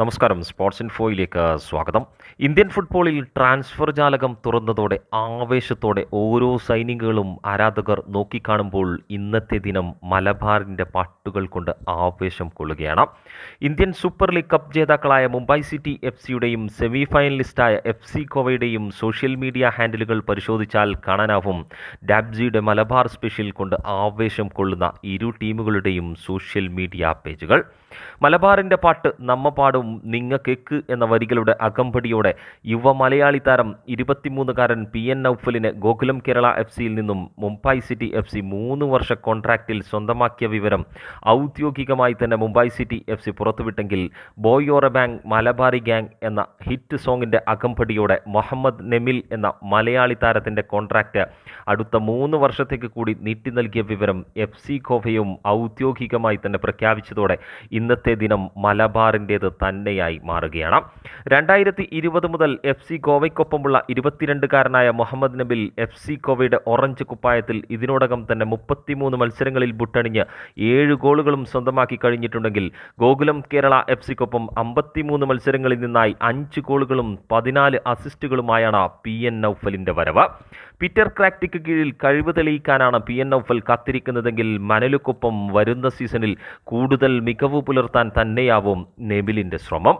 നമസ്കാരം. സ്പോർട്സ് ഇൻഫോയിലേക്ക് സ്വാഗതം. ഇന്ത്യൻ ഫുട്ബോളിൽ ട്രാൻസ്ഫർ ജാലകം തുറന്നതോടെ ആവേശത്തോടെ ഓരോ സൈനികകളും ആരാധകർ നോക്കിക്കാണുമ്പോൾ ഇന്നത്തെ ദിനം മലബാറിൻ്റെ പാട്ടുകൾ കൊണ്ട് ആവേശം കൊള്ളുകയാണ്. ഇന്ത്യൻ സൂപ്പർ ലീഗ് കപ്പ് ജേതാക്കളായ മുംബൈ സിറ്റി FC-യുടെയും സെമി ഫൈനലിസ്റ്റായ FC ഗോവയുടെയും സോഷ്യൽ മീഡിയ ഹാൻഡിലുകൾ പരിശോധിച്ചാൽ കാണാനാവും ഡാബ്ജിയുടെ മലബാർ സ്പെഷ്യൽ കൊണ്ട് ആവേശം കൊള്ളുന്ന ഇരു ടീമുകളുടെയും സോഷ്യൽ മീഡിയ പേജുകൾ. മലബാറിൻ്റെ പാട്ട് നമ്മ പാടും നിങ്ങ കേക്ക് എന്ന വരികളുടെ അകമ്പടിയോടെ യുവ മലയാളി താരം 23-കാരൻ PN നൗഫലിനെ ഗോകുലം കേരള FC-യിൽ നിന്നും മുംബൈ സിറ്റി FC 3 വർഷ കോൺട്രാക്റ്റിൽ സ്വന്തമാക്കിയ വിവരം ഔദ്യോഗികമായി തന്നെ മുംബൈ സിറ്റി FC പുറത്തുവിട്ടെങ്കിൽ boy or a bang Malabari gang എന്ന ഹിറ്റ് സോങ്ങിൻ്റെ അകമ്പടിയോടെ മുഹമ്മദ് നെമിൽ എന്ന മലയാളി താരത്തിൻ്റെ കോൺട്രാക്റ്റ് അടുത്ത 3 വർഷത്തേക്ക് കൂടി നീട്ടി നൽകിയ വിവരം FC ഗോവയും ഔദ്യോഗികമായി തന്നെ പ്രഖ്യാപിച്ചതോടെ ഇന്നത്തെ ദിനം മലബാറിൻ്റേത് തന്നെയായി മാറുകയാണ്. 2020 മുതൽ FC ഗോവയ്ക്കൊപ്പമുള്ള 22-കാരനായ മുഹമ്മദ് നബിൽ FC ഗോവയുടെ ഓറഞ്ച് കുപ്പായത്തിൽ ഇതിനോടകം തന്നെ 33 മത്സരങ്ങളിൽ ബുട്ടണിഞ്ഞ് 7 ഗോളുകളും സ്വന്തമാക്കി കഴിഞ്ഞിട്ടുണ്ടെങ്കിൽ ഗോകുലം കേരള FC-ക്കൊപ്പം 53 മത്സരങ്ങളിൽ നിന്നായി 5 ഗോളുകളും 14 അസിസ്റ്റുകളുമായാണ് PN നൗഫലിൻ്റെ വരവ്. പീറ്റർ ക്രാക്റ്റിക്ക് കീഴിൽ കഴിവ് തെളിയിക്കാനാണ് PN നൗഫൽ കാത്തിരിക്കുന്നതെങ്കിൽ മനലുക്കൊപ്പം വരുന്ന സീസണിൽ കൂടുതൽ മികവ് പുലർത്താൻ തന്നെയാവും നെബിലിൻ്റെ ശ്രമം.